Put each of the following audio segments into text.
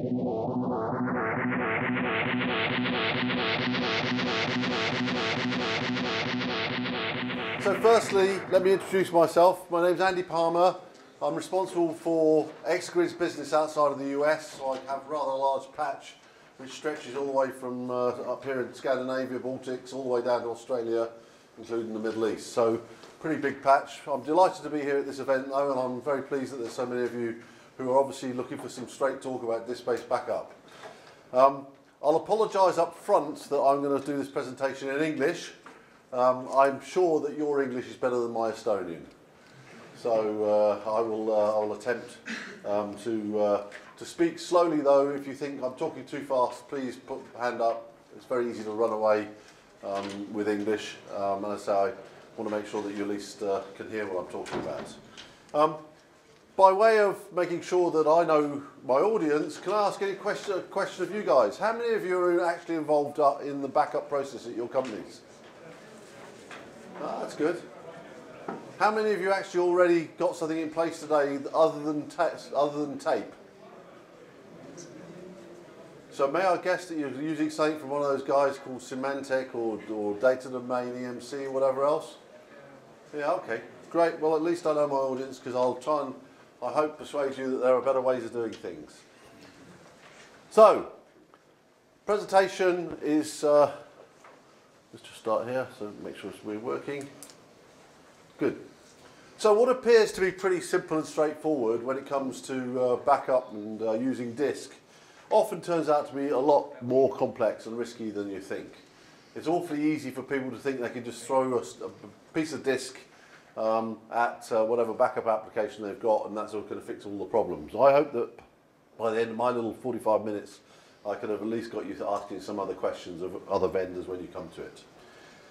So firstly, let me introduce myself. My name's Andy Palmer. I'm responsible for ExaGrid's business outside of the US. So I have a rather large patch which stretches all the way from up here in Scandinavia, Baltics, all the way down to Australia, including the Middle East. So pretty big patch. I'm delighted to be here at this event though, and I'm very pleased that there's so many of you who are obviously looking for some straight talk about disk-based backup. I'll apologise up front that I'm going to do this presentation in English. I'm sure that your English is better than my Estonian. So I will attempt to speak slowly though. If you think I'm talking too fast, please put a hand up. It's very easy to run away with English. And as I say, I want to make sure that you at least can hear what I'm talking about. By way of making sure that I know my audience, can I ask any question of you guys? How many of you are actually involved in the backup process at your companies? That's good. How many of you actually already got something in place today other than tape? So may I guess that you're using something from one of those guys called Symantec or Data Domain, EMC, whatever else? Yeah, okay, great. Well, at least I know my audience because I'll try and, I hope, persuade you that there are better ways of doing things. So, presentation is, let's just start here, so make sure we're working. Good. So what appears to be pretty simple and straightforward when it comes to backup and using disk often turns out to be a lot more complex and risky than you think. It's awfully easy for people to think they can just throw a piece of disk at whatever backup application they've got and that's all going to fix all the problems. I hope that by the end of my little 45 minutes I could have at least got you to asking some other questions of other vendors when you come to it.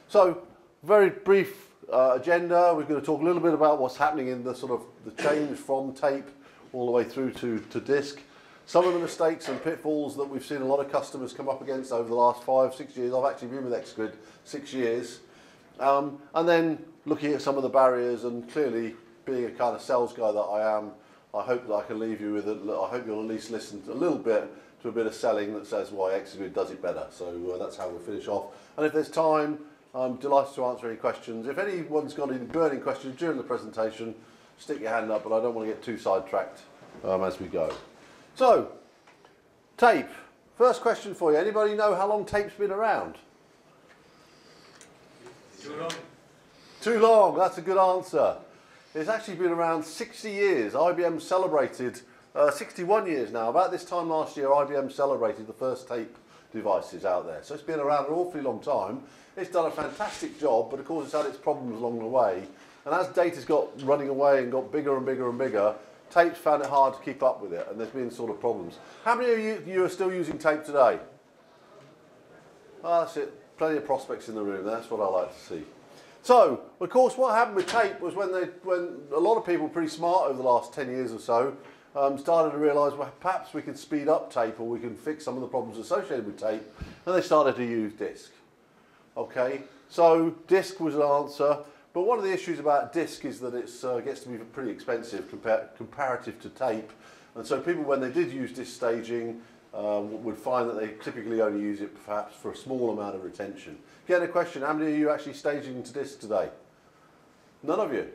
So, very brief agenda. We're going to talk a little bit about what's happening in the sort of the change from tape all the way through to disk. Some of the mistakes and pitfalls that we've seen a lot of customers come up against over the last 5-6 years. I've actually been with ExaGrid 6 years. And then looking at some of the barriers and clearly being a kind of sales guy that I am, I hope that I can leave you with I hope you'll at least listen to a little bit to a bit of selling that says why ExaGrid does it better. So that's how we'll finish off. And if there's time, I'm delighted to answer any questions. If anyone's got any burning questions during the presentation, stick your hand up, but I don't want to get too sidetracked as we go. So, tape. First question for you. Anybody know how long tape's been around? Too long. Too long, that's a good answer. It's actually been around 60 years. IBM celebrated 61 years now. About this time last year, IBM celebrated the first tape devices out there. So it's been around an awfully long time. It's done a fantastic job, but of course it's had its problems along the way. And as data's got running away and got bigger and bigger and bigger, tape's found it hard to keep up with it, and there's been sort of problems. How many of you are still using tape today? Oh, that's it. Plenty of prospects in the room. That's what I like to see. So, of course, what happened with tape was when a lot of people, pretty smart over the last 10 years or so, started to realise, well, perhaps we can speed up tape or we can fix some of the problems associated with tape, and they started to use disk. Okay, so disk was an answer, but one of the issues about disk is that it gets to be pretty expensive comparative to tape, and so people, when they did use disk staging, would find that they typically only use it perhaps for a small amount of retention. Again, a question, how many of you are actually staging to disk today? None of you?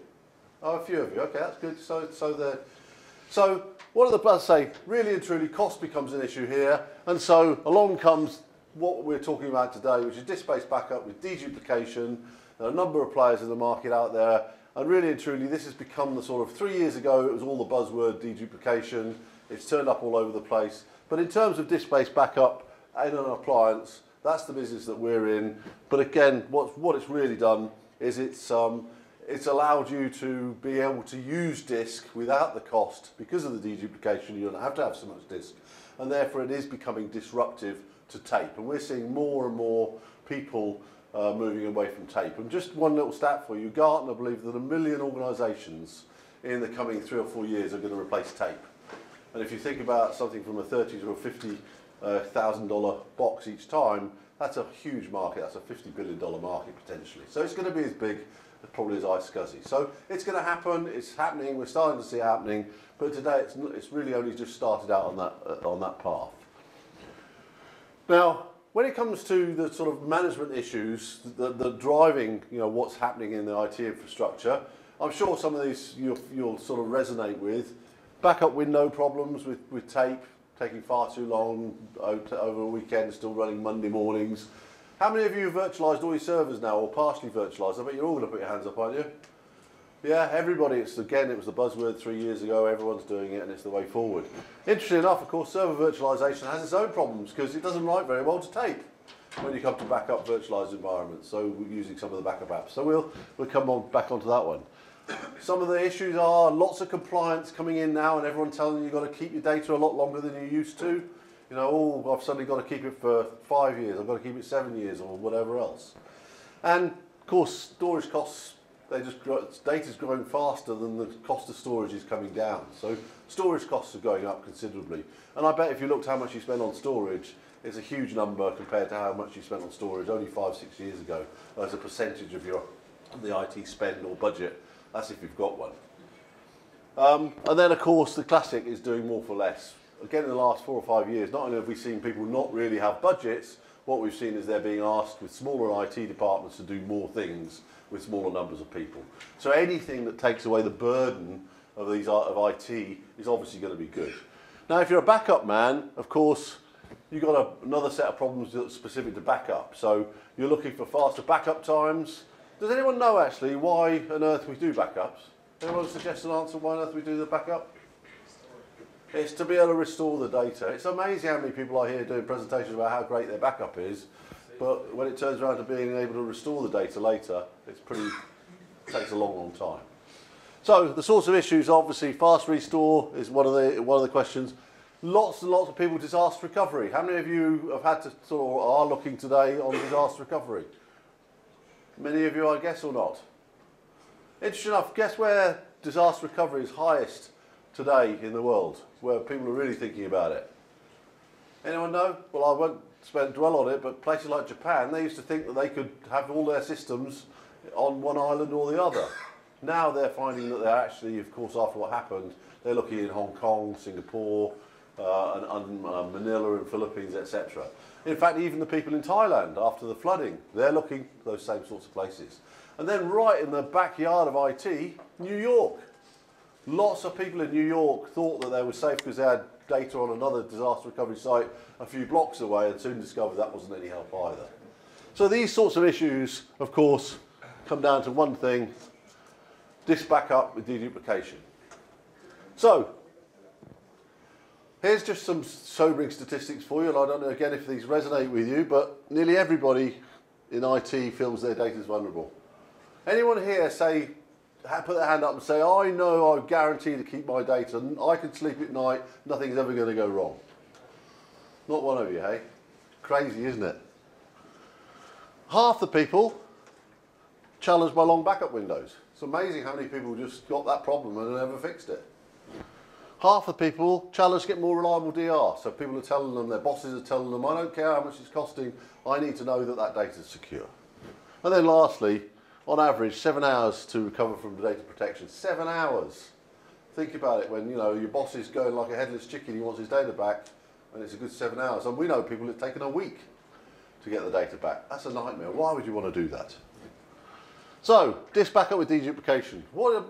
Oh, a few of you. Okay, that's good. So what are the, as I say, really and truly cost becomes an issue here, and so along comes what we're talking about today, which is disk-based backup with deduplication. There are a number of players in the market out there, and really and truly this has become the sort of, 3 years ago it was all the buzzword deduplication, it's turned up all over the place, but in terms of disk-based backup in an appliance, that's the business that we're in. But again, what it's really done is it's allowed you to be able to use disk without the cost. Because of the deduplication, you don't have to have so much disk, and therefore it is becoming disruptive to tape, and we're seeing more and more people moving away from tape. And just one little stat for you, Gartner believe that 1 million organisations in the coming 3 or 4 years are going to replace tape. And if you think about something from a $30,000 to a $50,000 box each time, that's a huge market. That's a $50 billion market potentially. So it's going to be as big probably as iSCSI. So it's going to happen, it's happening, we're starting to see it happening, but today it's really only just started out on that path. Now, when it comes to the sort of management issues, the driving, what's happening in the IT infrastructure, I'm sure some of these you'll sort of resonate with. Backup window problems with tape, taking far too long over a weekend, still running Monday mornings. How many of you have virtualised all your servers now, or partially virtualised? I bet you're all going to put your hands up, aren't you? Yeah, everybody. It was the buzzword 3 years ago. Everyone's doing it, and it's the way forward. Interesting enough, of course, server virtualisation has its own problems because it doesn't write very well to tape when you come to backup virtualised environments. So we're using some of the backup apps. So we'll come back onto that one. Some of the issues are lots of compliance coming in now, and everyone telling you you've got to keep your data a lot longer than you used to. I've suddenly got to keep it for 5 years. I've got to keep it 7 years, or whatever else. And of course, storage costs. Data's growing faster than the cost of storage is coming down. So storage costs are going up considerably. And I bet if you looked how much you spend on storage, it's a huge number compared to how much you spent on storage only 5-6 years ago as a percentage of the IT spend or budget. That's if you've got one. And then, of course, the classic is doing more for less. Again, in the last 4 or 5 years, not only have we seen people not really have budgets, what we've seen is they're being asked with smaller IT departments to do more things with smaller numbers of people. So anything that takes away the burden of IT is obviously going to be good. Now, if you're a backup man, of course, you've got another set of problems that's specific to backup. So you're looking for faster backup times. Does anyone know actually why on earth we do backups? Anyone suggest an answer why on earth we do the backup? It's to be able to restore the data. It's amazing how many people I hear doing presentations about how great their backup is, but when it turns around to being able to restore the data later, it takes a long, long time. So the sorts of issues, obviously, fast restore is one of the questions. Lots and lots of people disaster recovery. How many of you have had to or are looking today on disaster recovery? Many of you, I guess, or not? Interesting enough, guess where disaster recovery is highest today in the world, where people are really thinking about it? Anyone know? Well, I won't dwell on it, but places like Japan, they used to think that they could have all their systems on one island or the other. Now they're finding that they're actually, of course, after what happened, they're looking in Hong Kong, Singapore, and Manila and Philippines, etc. In fact, even the people in Thailand, after the flooding, they're looking at those same sorts of places. And then right in the backyard of IT, New York. Lots of people in New York thought that they were safe because they had data on another disaster recovery site a few blocks away and soon discovered that wasn't any help either. So these sorts of issues, of course, come down to one thing: disk backup with deduplication. So here's just some sobering statistics for you, and I don't know again if these resonate with you, but nearly everybody in IT feels their data is vulnerable. Anyone here put their hand up and say, I know I'm guaranteed to keep my data, and I can sleep at night, nothing's ever going to go wrong? Not one of you, hey? Crazy, isn't it? Half the people challenged by long backup windows. It's amazing how many people just got that problem and never fixed it. Half the people challenged to get more reliable DR. So people are telling them, their bosses are telling them, I don't care how much it's costing, I need to know that that data is secure. And then lastly, on average, 7 hours to recover from data protection. 7 hours. Think about it, when your boss is going like a headless chicken, he wants his data back, and it's a good 7 hours. And we know people it's taken a week to get the data back. That's a nightmare. Why would you want to do that? So, disk backup with deduplication.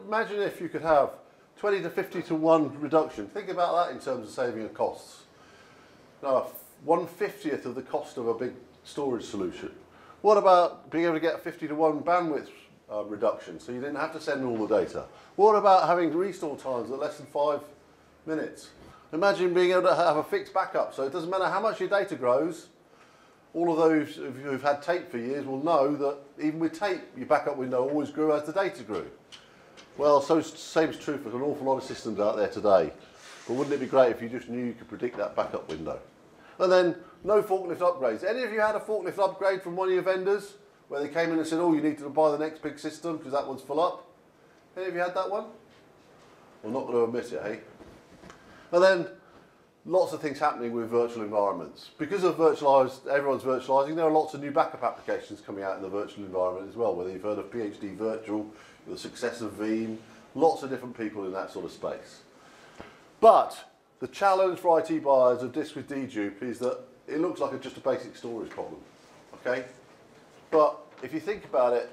Imagine if you could have 20 to 50 to 1 reduction. Think about that in terms of saving of costs. Now, 1/50th of the cost of a big storage solution. What about being able to get a 50 to 1 bandwidth reduction, so you didn't have to send all the data? What about having restore times at less than 5 minutes? Imagine being able to have a fixed backup, so it doesn't matter how much your data grows. All of those who've had tape for years will know that even with tape, your backup window always grew as the data grew. Well, same is true for an awful lot of systems out there today. But wouldn't it be great if you just knew you could predict that backup window? And then, no forklift upgrades. Any of you had a forklift upgrade from one of your vendors where they came in and said, oh, you need to buy the next big system because that one's full up? Any of you had that one? Well, not going to admit it, hey? And then, lots of things happening with virtual environments. Because of everyone's virtualizing, there are lots of new backup applications coming out in the virtual environment as well, whether you've heard of PhD Virtual, the success of Veeam, lots of different people in that sort of space. But the challenge for IT buyers of disk with dedupe is that it looks like just a basic storage problem, okay? But if you think about it,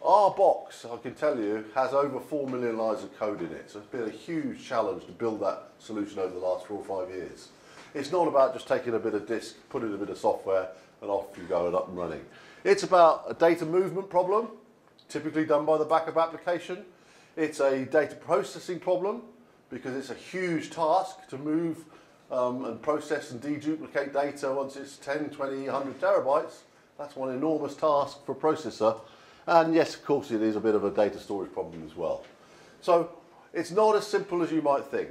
our box, I can tell you, has over 4 million lines of code in it. So it's been a huge challenge to build that solution over the last 4 or 5 years. It's not about just taking a bit of disk, putting in a bit of software, and off you go and up and running. It's about a data movement problem, typically done by the backup application. It's a data processing problem, because it's a huge task to move and process and deduplicate data once it's 10, 20, 100 terabytes. That's one enormous task for a processor. And yes, of course, it is a bit of a data storage problem as well. So it's not as simple as you might think.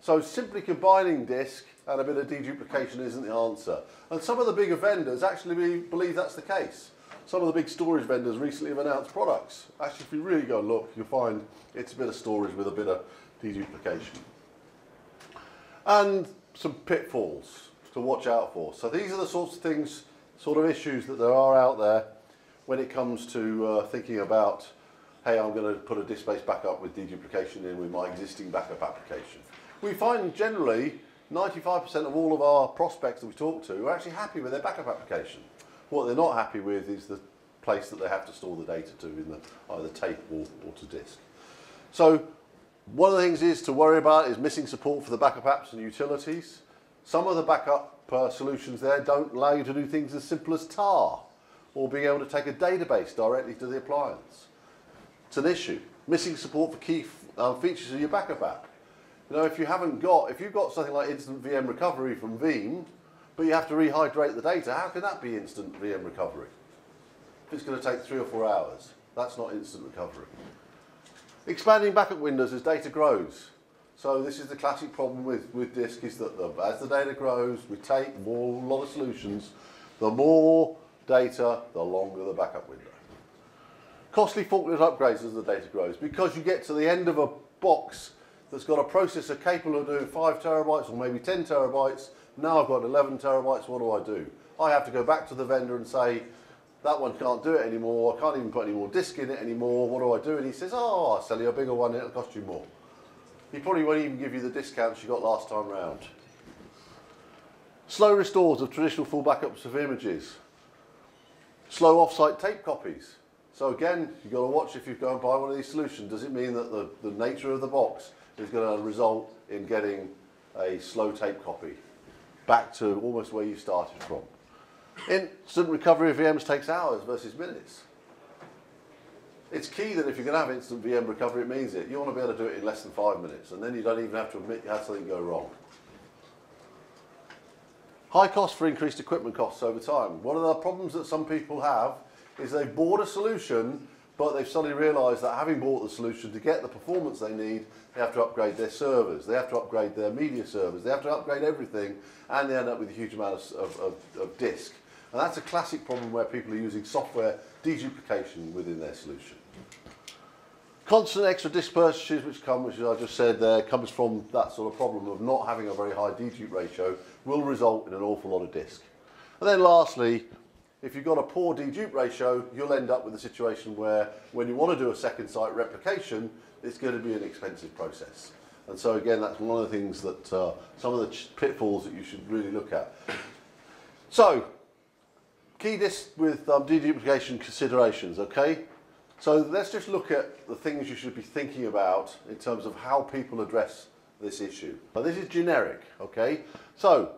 So simply combining disk and a bit of deduplication isn't the answer. And some of the bigger vendors actually believe that's the case. Some of the big storage vendors recently have announced products. Actually, if you really go and look, you'll find it's a bit of storage with a bit of deduplication. And some pitfalls to watch out for. So these are the sorts of things, sort of issues that there are out there when it comes to thinking about, hey, I'm going to put a disk-based backup with deduplication in with my existing backup application. We find generally 95% of all of our prospects that we talk to are actually happy with their backup application. What they're not happy with is the place that they have to store the data to, in either tape or to disk. So one of the things is to worry about is missing support for the backup apps and utilities. Some of the backup solutions there don't allow you to do things as simple as tar, or being able to take a database directly to the appliance. It's an issue. Missing support for key features of your backup app. You know, if you've got something like instant VM recovery from Veeam, but you have to rehydrate the data, how can that be instant VM recovery? If it's going to take 3 or 4 hours, that's not instant recovery. Expanding backup windows as data grows. So this is the classic problem with disk, is that as the data grows, we take a lot of solutions, the more data, the longer the backup window. Costly forklift upgrades as the data grows, because you get to the end of a box that's got a processor capable of doing 5 terabytes or maybe 10 terabytes. Now I've got 11 terabytes, what do? I have to go back to the vendor and say, that one can't do it anymore, I can't even put any more disk in it anymore, what do? And he says, oh, I'll sell you a bigger one, it'll cost you more. He probably won't even give you the discounts you got last time round. Slow restores of traditional full backups of images. Slow off-site tape copies. So again, you've got to watch if you go and buy one of these solutions. Does it mean that the nature of the box is going to result in getting a slow tape copy back to almost where you started from? Instant recovery of VMs takes hours versus minutes. It's key that if you're going to have instant VM recovery, it means it. You want to be able to do it in less than 5 minutes, and then you don't even have to admit you had something go wrong. High cost for increased equipment costs over time. One of the problems that some people have is they've bought a solution, but they've suddenly realised that having bought the solution, to get the performance they need, they have to upgrade their servers, they have to upgrade their media servers, they have to upgrade everything, and they end up with a huge amount of disk. And that's a classic problem where people are using software deduplication within their solution. Constant extra disk purchases, which I just said there, comes from that sort of problem of not having a very high dedupe ratio, will result in an awful lot of disk. And then lastly, if you've got a poor dedupe ratio, you'll end up with a situation where when you want to do a second site replication, it's going to be an expensive process. And so again, that's one of the things that some of the pitfalls that you should really look at. So, key disk with deduplication considerations, okay? So let's just look at the things you should be thinking about in terms of how people address this issue. Now this is generic, okay? So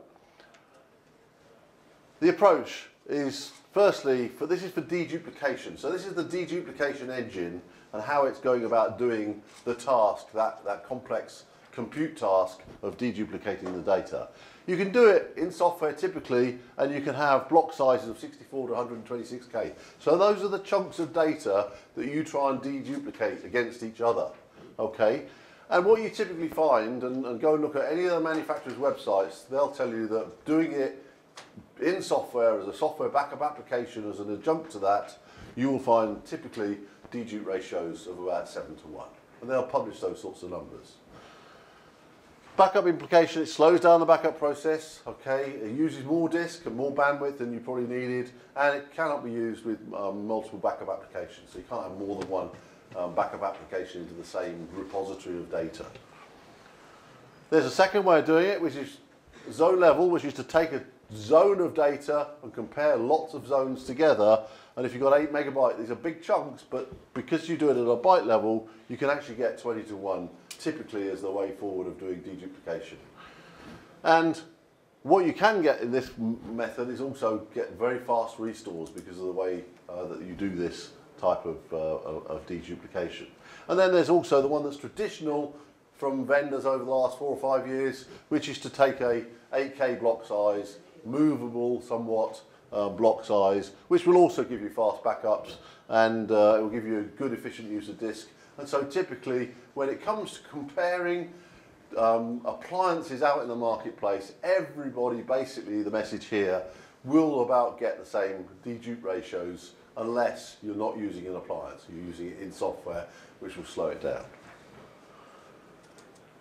the approach is, firstly, this is for deduplication. So this is the deduplication engine and how it's going about doing the task, that complex compute task of deduplicating the data. You can do it in software typically, and you can have block sizes of 64 to 126K. So those are the chunks of data that you try and deduplicate against each other, okay? And what you typically find, and go and look at any of the manufacturers' websites, they'll tell you that doing it in software as a software backup application as an adjunct to that, you will find typically dedupe ratios of about 7 to 1. And they'll publish those sorts of numbers. Backup implication, it slows down the backup process, okay? It uses more disk and more bandwidth than you probably needed, and it cannot be used with multiple backup applications. So you can't have more than one backup application into the same repository of data. There's a second way of doing it, which is zone level, which is to take a zone of data and compare lots of zones together. And if you've got 8 megabytes, these are big chunks, but because you do it at a byte level, you can actually get 20 to 1, typically as the way forward of doing deduplication. And what you can get in this method is also get very fast restores because of the way that you do this type of deduplication. And then there's also the one that's traditional from vendors over the last 4 or 5 years, which is to take a 8K block size, movable somewhat block size, which will also give you fast backups, and it will give you a good efficient use of disk. And so typically when it comes to comparing appliances out in the marketplace, everybody, basically the message here, will about get the same dedupe ratios unless you're not using an appliance, you're using it in software, which will slow it down.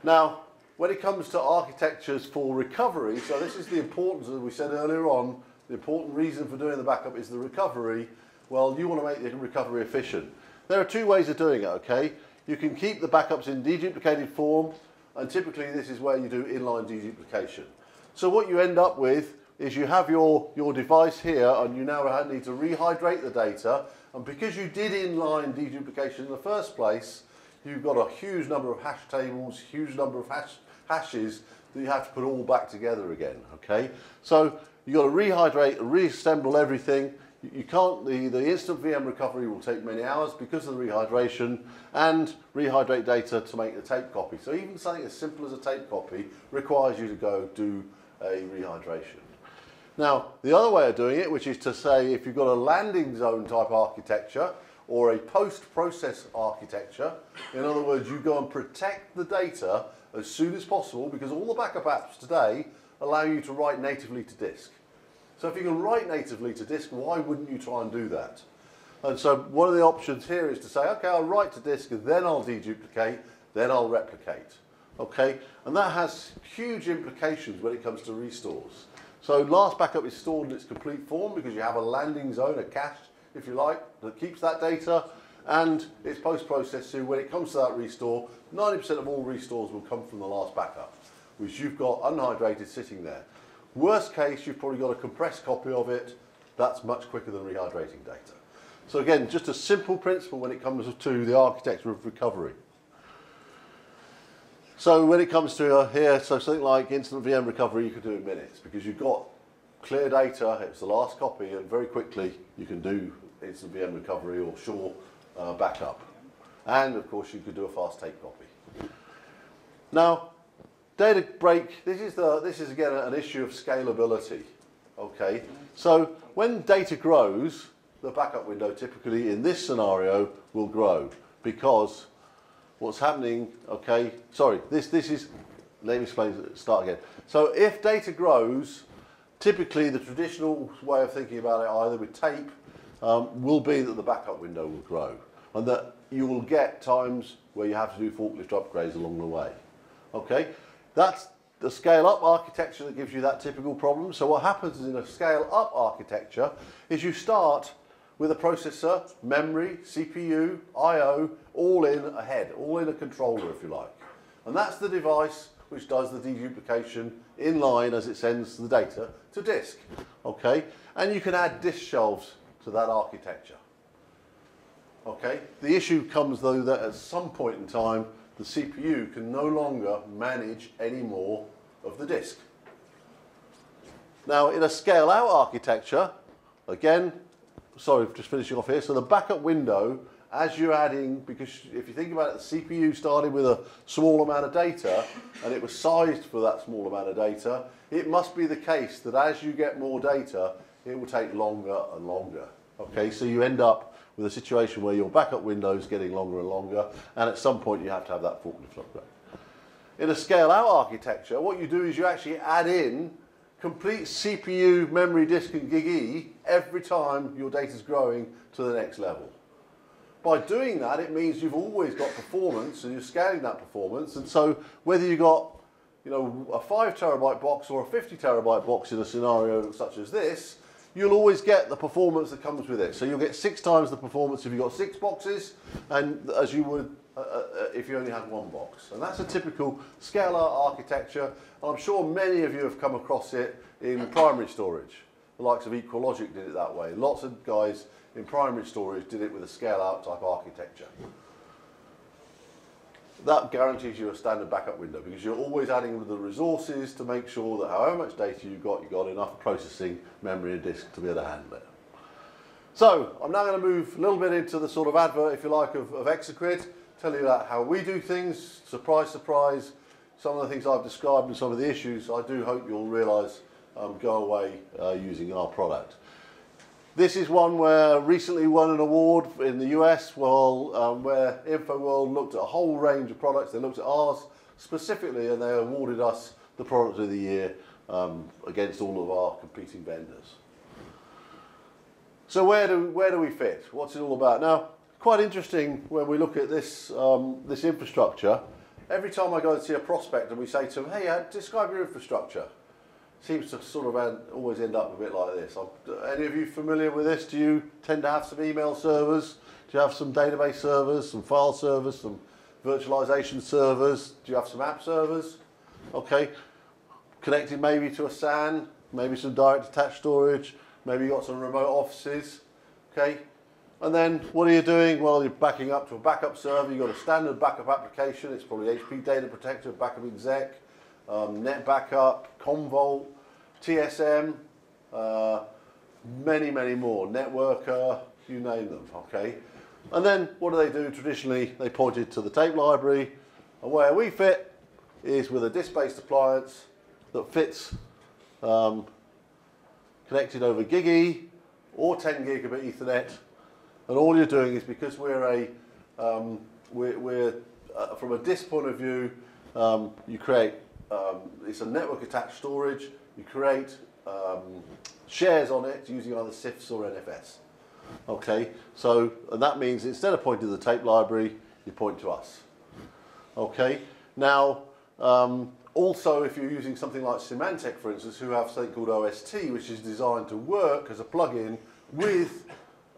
Now, when it comes to architectures for recovery, so this is the importance, as we said earlier on, the important reason for doing the backup is the recovery. Well, you want to make the recovery efficient. There are 2 ways of doing it, okay? You can keep the backups in deduplicated form, and typically this is where you do inline deduplication. So what you end up with is you have your device here, and you now need to rehydrate the data, and because you did inline deduplication in the first place, you've got a huge number of hash tables, huge number of hashes that you have to put all back together again, okay? So you've got to rehydrate, reassemble everything. You can't, the instant VM recovery will take many hours because of the rehydration, and rehydrate data to make the tape copy. So even something as simple as a tape copy requires you to go do a rehydration. Now, the other way of doing it, which is to say if you've got a landing zone type architecture or a post-process architecture, in other words, you go and protect the data as soon as possible, because all the backup apps today allow you to write natively to disk. So if you can write natively to disk, why wouldn't you try and do that? And so one of the options here is to say, okay, I'll write to disk, and then I'll deduplicate, then I'll replicate. Okay, and that has huge implications when it comes to restores. So last backup is stored in its complete form because you have a landing zone, a cache, if you like, that keeps that data, and it's post-processed. So when it comes to that restore, 90% of all restores will come from the last backup, which you've got unhydrated sitting there. Worst case, you've probably got a compressed copy of it. That's much quicker than rehydrating data. So again, just a simple principle when it comes to the architecture of recovery. So when it comes to here, so something like instant VM recovery, you can do in minutes because you've got clear data, it's the last copy, and very quickly you can do instant VM recovery or sure backup. And of course you could do a fast tape copy. Now, data break, this is again an issue of scalability. Okay, so when data grows, the backup window typically in this scenario will grow because what's happening, okay, sorry, this is, let me explain, start again. So if data grows, typically the traditional way of thinking about it, either with tape, will be that the backup window will grow and that you will get times where you have to do forklift upgrades along the way. Okay, that's the scale-up architecture that gives you that typical problem. So what happens in a scale-up architecture is you start with a processor, memory, CPU, I/O, all in a head, all in a controller if you like. And that's the device which does the deduplication in line as it sends the data to disk. Okay, and you can add disk shelves to that architecture. Okay, the issue comes though that at some point in time the CPU can no longer manage any more of the disk. Now in a scale out architecture, again, sorry, just finishing off here, so the backup window, as you're adding, because if you think about it, the CPU started with a small amount of data and it was sized for that small amount of data, it must be the case that as you get more data, it will take longer and longer. Okay, so you end up with a situation where your backup window is getting longer and longer, and at some point you have to have that forklift upgrade. In a scale-out architecture, what you do is you actually add in complete CPU, memory, disk, and gig-E every time your data is growing to the next level. By doing that, it means you've always got performance, and you're scaling that performance, and so whether you've got you know, a 5 terabyte box or a 50 terabyte box in a scenario such as this, you'll always get the performance that comes with it. So you'll get 6 times the performance if you've got 6 boxes, and as you would if you only had 1 box. And that's a typical scale-out architecture. And I'm sure many of you have come across it in primary storage. The likes of EqualLogic did it that way. Lots of guys in primary storage did it with a scale-out type architecture. That guarantees you a standard backup window because you're always adding the resources to make sure that however much data you've got enough processing memory and disk to be able to handle it. So I'm now going to move a little bit into the sort of advert, if you like, of ExaGrid, tell you about how we do things, surprise, surprise, some of the things I've described and some of the issues I do hope you'll realise go away using our product. This is one where recently won an award in the US where InfoWorld looked at a whole range of products. They looked at ours specifically and they awarded us the product of the year against all of our competing vendors. So where do we fit? What's it all about? Now, quite interesting when we look at this, this infrastructure. Every time I go and see a prospect and we say to them, hey, describe your infrastructure. Seems to sort of always end up a bit like this. Any of you familiar with this? Do you tend to have some email servers? Do you have some database servers, some file servers, some virtualization servers? Do you have some app servers? Okay, connected maybe to a SAN, maybe some direct attached storage, maybe you've got some remote offices, okay? And then what are you doing? Well, you're backing up to a backup server. You've got a standard backup application. It's probably HP Data Protector, Backup Exec, Net Backup, Commvault, TSM, many, many more, Networker, you name them, okay? And then what do? Traditionally, they pointed to the tape library, and where we fit is with a disk-based appliance that fits connected over GigE or 10 gigabit Ethernet, and all you're doing is because we're from a disk point of view, you create it's a network attached storage. You create shares on it using either CIFS or NFS. Okay, so and that means instead of pointing to the tape library, you point to us. Okay, now also if you're using something like Symantec, for instance, who have something called OST, which is designed to work as a plug-in with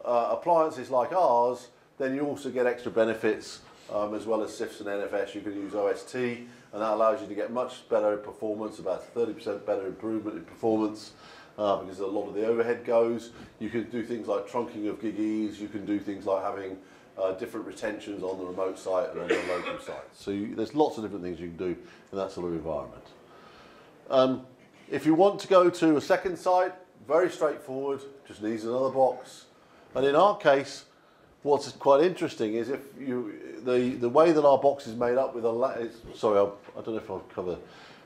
appliances like ours, then you also get extra benefits as well as CIFS and NFS. You can use OST, and that allows you to get much better performance, about 30% better improvement in performance, because a lot of the overhead goes. You can do things like trunking of GigEs. You can do things like having different retentions on the remote site and on the local site. So there's lots of different things you can do in that sort of environment. If you want to go to a second site, very straightforward, just needs another box. And in our case, what's quite interesting is if the way that our box is made up with sorry, I don't know if I'll cover,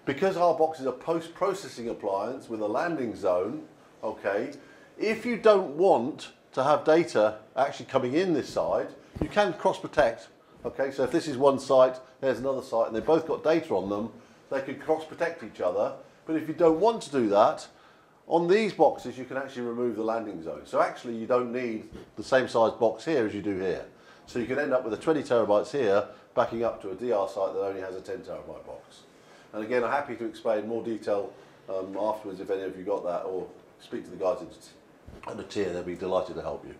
because our box is a post-processing appliance with a landing zone, okay, if you don't want to have data actually coming in this side, you can cross-protect, okay, so if this is one site, there's another site, and they've both got data on them, they can cross-protect each other, but if you don't want to do that, on these boxes you can actually remove the landing zone. So actually you don't need the same size box here as you do here. So you can end up with a 20 terabytes here backing up to a DR site that only has a 10 terabyte box. And again, I'm happy to explain more detail afterwards if any of you got that, or speak to the guys at Atea, they'll be delighted to help you.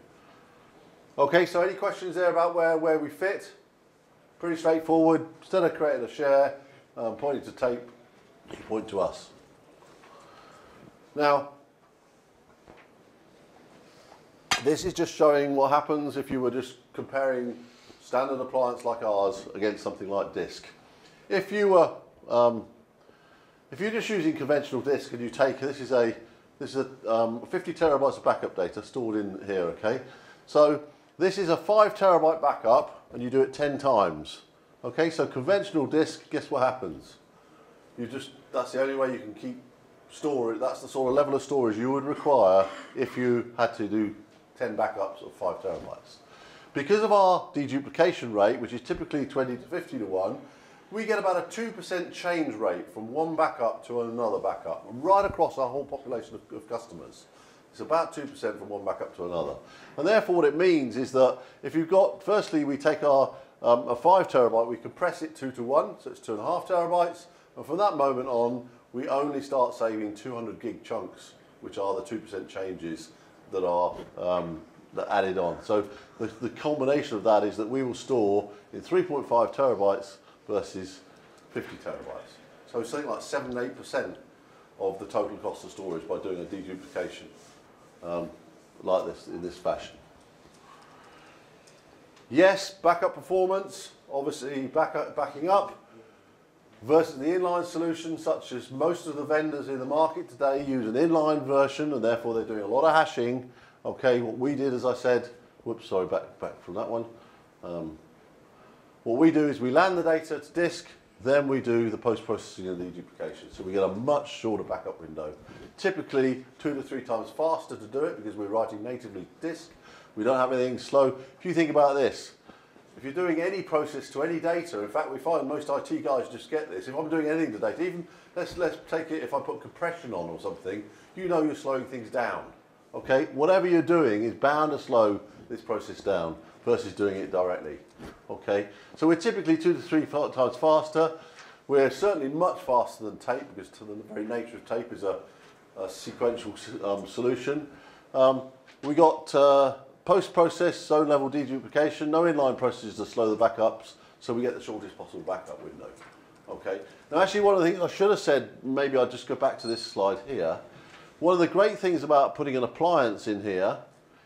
Okay, so any questions there about where we fit? Pretty straightforward. Instead of creating a share, pointing to tape, you point to us. Now, this is just showing what happens if you were just comparing standard appliance like ours against something like disk. If you were, if you're just using conventional disk and you take, this is a 50 terabytes of backup data stored in here, okay? So this is a 5 terabyte backup and you do it 10 times. Okay, so conventional disk, guess what happens? That's the only way you can keep storage. That's the sort of level of storage you would require if you had to do 10 backups of 5 terabytes. Because of our deduplication rate, which is typically 20 to 50 to 1, we get about a 2% change rate from one backup to another backup, right across our whole population of customers. It's about 2% from one backup to another. And therefore what it means is that if you've got, firstly we take our a 5 terabyte, we compress it 2 to 1, so it's 2.5 terabytes, And from that moment on, we only start saving 200 gig chunks, which are the 2% changes that are added on. So the combination of that is that we will store in 3.5 terabytes versus 50 terabytes. So something like 7 to 8% of the total cost of storage by doing a deduplication like this, in this fashion. Yes, backup performance, obviously backing up versus the inline solution, such as most of the vendors in the market today use an inline version, and therefore they're doing a lot of hashing. Okay, what we did, as I said, whoops, sorry, back from that one. What we do is we land the data to disk, then we do the post-processing and the deduplication. So we get a much shorter backup window. Typically 2 to 3 times faster to do it because we're writing natively to disk. We don't have anything slow. If you think about this, if you're doing any process to any data, in fact we find most IT guys just get this. If I'm doing anything to data, even let's take it, if I put compression on or something, you know you're slowing things down. Okay, whatever you're doing is bound to slow this process down versus doing it directly. Okay, so we're typically 2 to 3 times faster. We're certainly much faster than tape because the very nature of tape is a sequential solution. We got post-process zone level deduplication, no inline processes to slow the backups, so we get the shortest possible backup window. Okay, now actually one of the things I should have said, maybe I'll just go back to this slide here. One of the great things about putting an appliance in here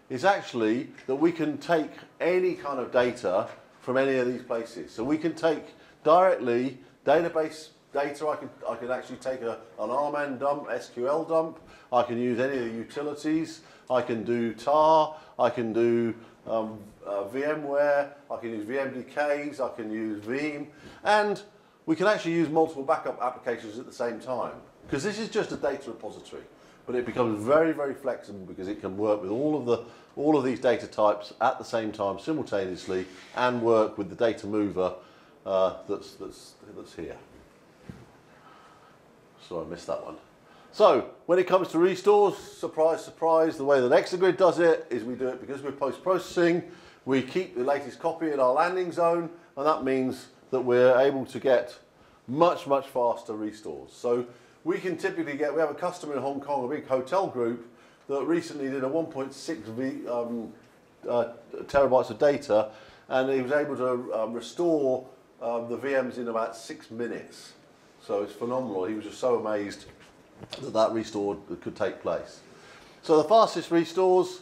is actually that we can take any kind of data from any of these places. So we can take directly database data. I can actually take an RMAN dump, SQL dump. I can use any of the utilities. I can do tar. I can do VMware. I can use VMDKs. I can use Veeam. And we can actually use multiple backup applications at the same time. Because this is just a data repository. But it becomes very, very flexible because it can work with all of these data types at the same time simultaneously and work with the data mover that's here. Sorry, I missed that one. So when it comes to restores, surprise, surprise, the way that ExaGrid does it is we do it because we're post-processing. We keep the latest copy in our landing zone, and that means that we're able to get much, much faster restores. So we can typically we have a customer in Hong Kong, a big hotel group, that recently did a 1.6 terabytes of data, and he was able to restore the VMs in about 6 minutes. So it's phenomenal. He was just so amazed that that restore could take place. So the fastest restores,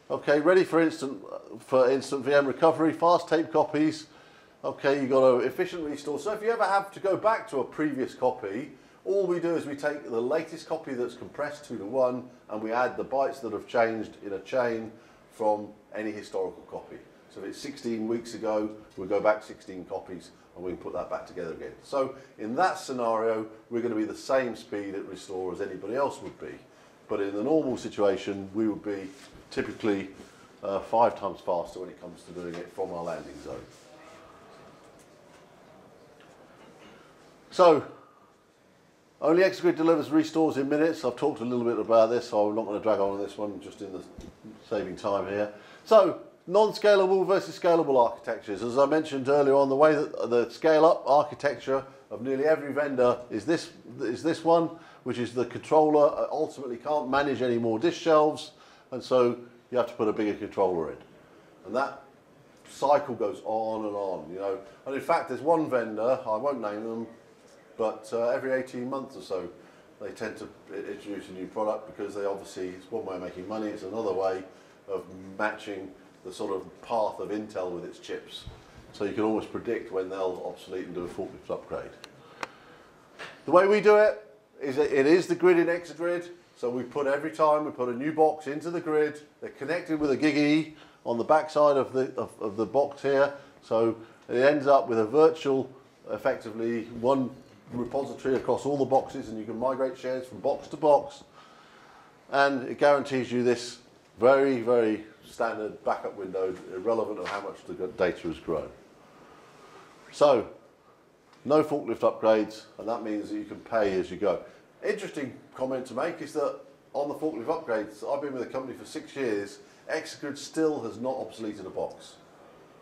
okay, ready for instant VM recovery, fast tape copies. Okay, you've got an efficient restore. So if you ever have to go back to a previous copy, all we do is we take the latest copy that's compressed 2 to 1 and we add the bytes that have changed in a chain from any historical copy. So if it's 16 weeks ago, we'll go back 16 copies and we can put that back together again. So in that scenario, we're going to be the same speed at restore as anybody else would be. But in the normal situation, we would be typically 5 times faster when it comes to doing it from our landing zone. So, only ExaGrid delivers restores in minutes. I've talked a little bit about this, so I'm not going to drag on this one, just in the saving time here. So, non-scalable versus scalable architectures. As I mentioned earlier on, the way that the scale-up architecture of nearly every vendor is this one, which is the controller ultimately can't manage any more disk shelves, and so you have to put a bigger controller in. And that cycle goes on and on, you know. And in fact, there's one vendor, I won't name them, but every 18 months or so, they tend to introduce a new product because they obviously, it's one way of making money, it's another way of matching the sort of path of Intel with its chips. So you can almost predict when they'll obsolete and do a forklift upgrade. The way we do it is the grid in ExaGrid. So we put every time we put a new box into the grid, they're connected with a GigE on the back side of the box here. So it ends up with a virtual, effectively, one repository across all the boxes, and you can migrate shares from box to box, and it guarantees you this very, very standard backup window, irrelevant of how much the data has grown. So no forklift upgrades, and that means that you can pay as you go. Interesting comment to make is that on the forklift upgrades, I've been with the company for 6 years, ExaGrid still has not obsoleted a box.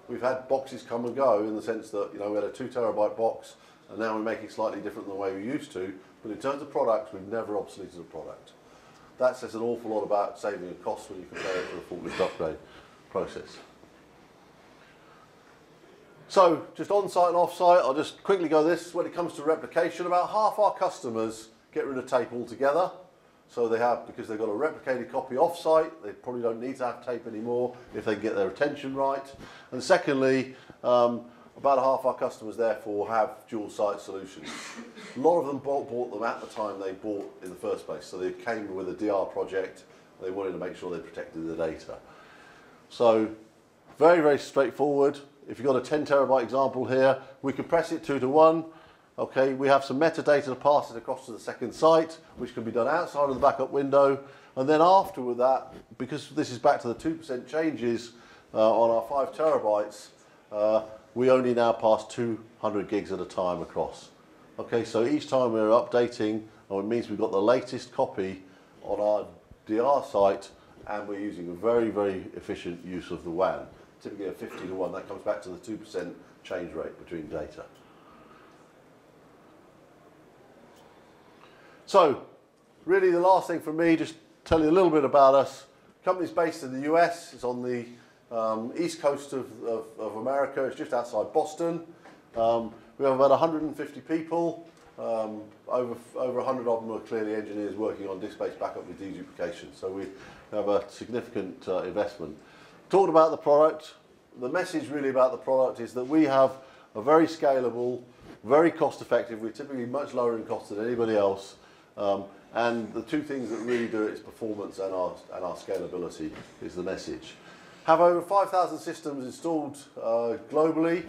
We've had boxes come and go in the sense that, you know, we had a 2 terabyte box, and now we're making slightly different than the way we used to, but in terms of products, we've never obsoleted a product. That says an awful lot about saving a cost when you compare it to the forklift upgrade process. So, just on-site and off-site, I'll just quickly go this. When it comes to replication, about half our customers get rid of tape altogether. So they have, because they've got a replicated copy off-site, they probably don't need to have tape anymore if they can get their retention right. And secondly, about half our customers therefore have dual-site solutions. A lot of them bought them at the time they bought in the first place. So they came with a DR project, they wanted to make sure they protected the data. So very, very straightforward. If you've got a 10 terabyte example here, we compress it 2 to 1. Okay, we have some metadata to pass it across to the second site, which can be done outside of the backup window. And then after that, because this is back to the 2% changes on our 5 terabytes, we only now pass 200 gigs at a time across. Okay, so each time we're updating, it means we've got the latest copy on our DR site, and we're using a very, very efficient use of the WAN. Typically a 50 to 1, that comes back to the 2% change rate between data. So, really the last thing from me, just tell you a little bit about us. Company's based in the US, it's on the east coast of America, it's just outside Boston. We have about 150 people, over 100 of them are clearly engineers working on disk-based backup with deduplication, so we have a significant investment. Talked about the product. The message really about the product is that we have a very scalable, very cost effective, we're typically much lower in cost than anybody else, and the two things that really do it is performance and our scalability is the message. Have over 5,000 systems installed globally.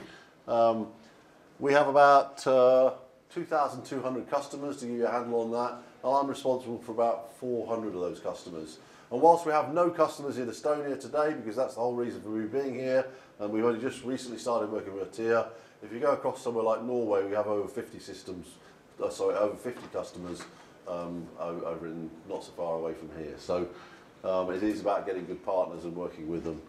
We have about 2,200 customers, to give you a handle on that, and I'm responsible for about 400 of those customers. And whilst we have no customers in Estonia today, because that's the whole reason for me being here, and we've only just recently started working with Atea, if you go across somewhere like Norway, we have over 50 systems, over 50 customers over in not so far away from here. So it is about getting good partners and working with them.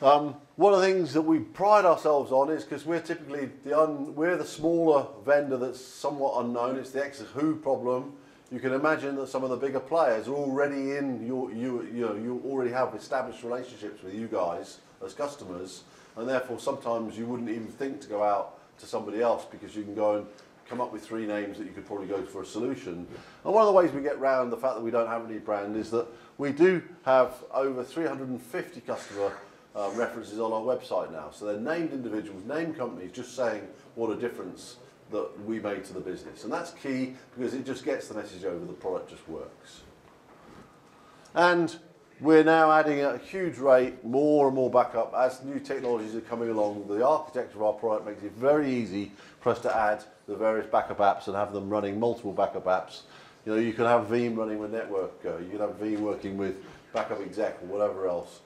One of the things that we pride ourselves on is because we're typically we're the smaller vendor that's somewhat unknown. It's the Exa-who problem. You can imagine that some of the bigger players are already in you already have established relationships with you guys as customers, and therefore sometimes you wouldn't even think to go out to somebody else because you can go and come up with 3 names that you could probably go for a solution. And one of the ways we get round the fact that we don't have any brand is that we do have over 350 customer references on our website now. So they're named individuals, named companies, just saying what a difference that we made to the business. And that's key because it just gets the message over, the product just works. And we're now adding at a huge rate more and more backup as new technologies are coming along. The architecture of our product makes it very easy for us to add the various backup apps and have them running multiple backup apps. You know, you can have Veeam running with Network, you can have Veeam working with Backup Exec or whatever else.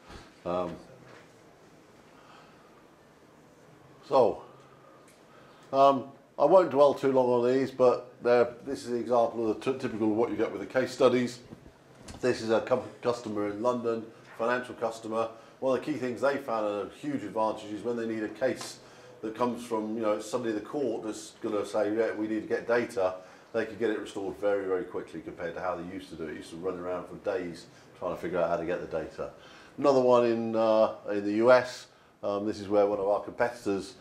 I won't dwell too long on these, but this is an example of the typical of what you get with the case studies. This is a customer in London, financial customer. One of the key things they found, and a huge advantage, is when they need a case that comes from, you know, somebody in the court that's going to say, yeah, we need to get data, they could get it restored very, very quickly compared to how they used to do it. They used to run around for days trying to figure out how to get the data. Another one in the US, this is where one of our competitors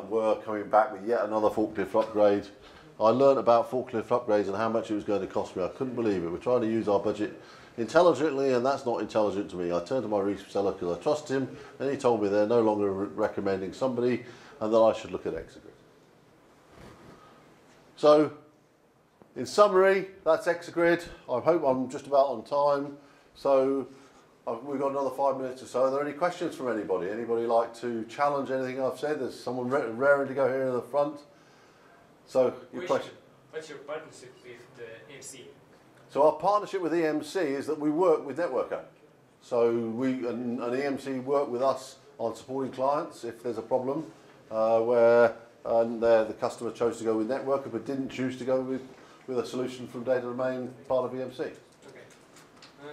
were coming back with yet another forklift upgrade. I learned about forklift upgrades and how much it was going to cost me. I couldn't believe it. We're trying to use our budget intelligently, and that's not intelligent to me. I turned to my reseller because I trust him, and he told me they're no longer recommending somebody and that I should look at ExaGrid. So, in summary, that's ExaGrid. I hope I'm just about on time. So, we've got another 5 minutes or so. Are there any questions from anybody? Anybody like to challenge anything I've said? There's someone raring to go here in the front. So, your question. What's your partnership with the MC? So our partnership with EMC is that we work with Networker. So an EMC work with us on supporting clients if there's a problem where the customer chose to go with Networker but didn't choose to go with a solution from Data Domain, part of EMC. Okay.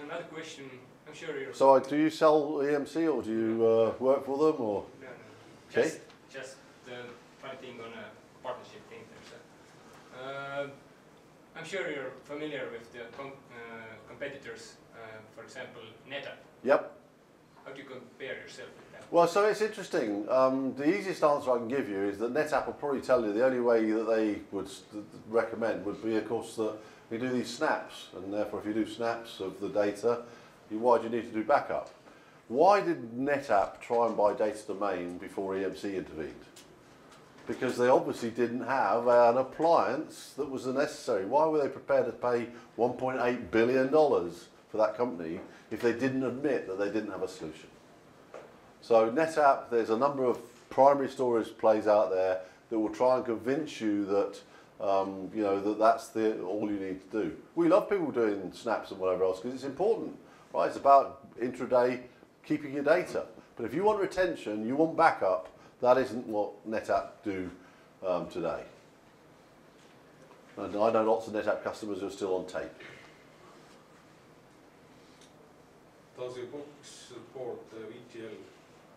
Another question. I'm sure you're... So do you sell EMC or do you work for them? Or? No. Okay. Just the funny thing on a partnership. I'm sure you're familiar with the competitors, for example, NetApp. Yep. How do you compare yourself with them? Well, so it's interesting. The easiest answer I can give you is that NetApp will probably tell you the only way that they would recommend would be, of course, that we do these snaps, and therefore if you do snaps of the data, why do you need to do backup? Why did NetApp try and buy data domain before EMC intervened? Because they obviously didn't have an appliance that was necessary. Why were they prepared to pay $1.8 billion for that company if they didn't admit that they didn't have a solution? So NetApp, there's a number of primary storage plays out there that will try and convince you that you know, that's all you need to do. We love people doing snaps and whatever else because it's important, right? It's about intraday keeping your data. But if you want retention, you want backup, that isn't what NetApp do today. And I know lots of NetApp customers who are still on tape. Does your book support VTL?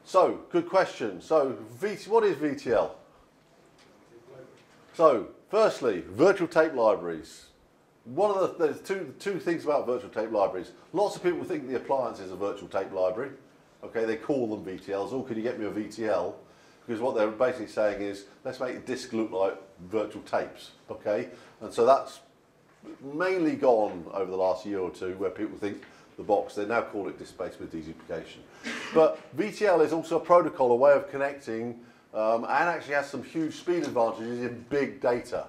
So, good question. So, what is VTL? So, firstly, virtual tape libraries. There's two things about virtual tape libraries. Lots of people think the appliance is a virtual tape library. Okay, they call them VTLs. Oh, can you get me a VTL? Because what they're basically saying is, let's make a disk look like virtual tapes. Okay, and so that's mainly gone over the last year or two, where people think the box, they now call it disk-based with deduplication. But VTL is also a protocol, a way of connecting, and actually has some huge speed advantages in big data.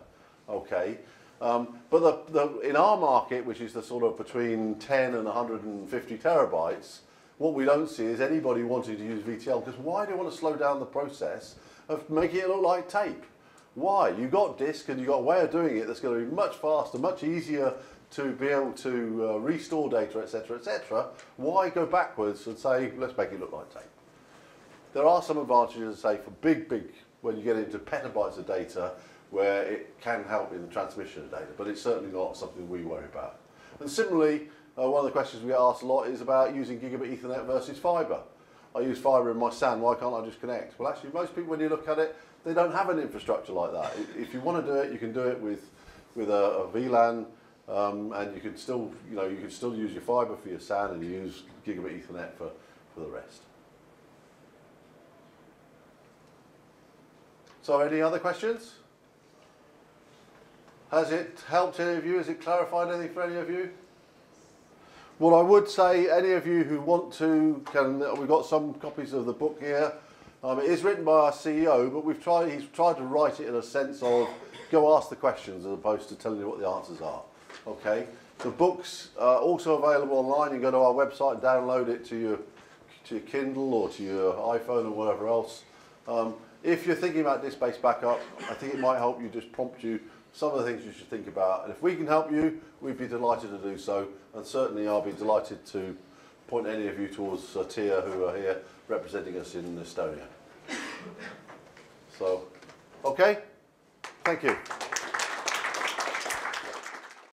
Okay, but in our market, which is the sort of between 10 and 150 terabytes, what we don't see is anybody wanting to use VTL, because why do you want to slow down the process of making it look like tape? Why? You've got disk and you've got a way of doing it that's going to be much faster, much easier to be able to restore data, etc., etc. Why go backwards and say, let's make it look like tape? There are some advantages, say, for big, when you get into petabytes of data, where it can help in the transmission of data, but it's certainly not something we worry about. And similarly, one of the questions we get asked a lot is about using gigabit Ethernet versus fibre. I use fibre in my SAN, why can't I just connect? Well, actually, most people, when you look at it, they don't have an infrastructure like that. If you want to do it, you can do it with a VLAN, and you can still, use your fibre for your SAN and you use gigabit Ethernet for the rest. So, any other questions? Has it helped any of you? Has it clarified anything for any of you? What I would say, any of you who want to, we've got some copies of the book here. It is written by our CEO, but he's tried to write it in a sense of go ask the questions as opposed to telling you what the answers are. Okay. The book's also available online. You can go to our website and download it to your Kindle or to your iPhone or whatever else. If you're thinking about disk-based backup, I think it might help you, just prompt you some of the things you should think about. And if we can help you, we'd be delighted to do so. And certainly I'll be delighted to point any of you towards Atea, who are here representing us in Estonia. So, okay, thank you.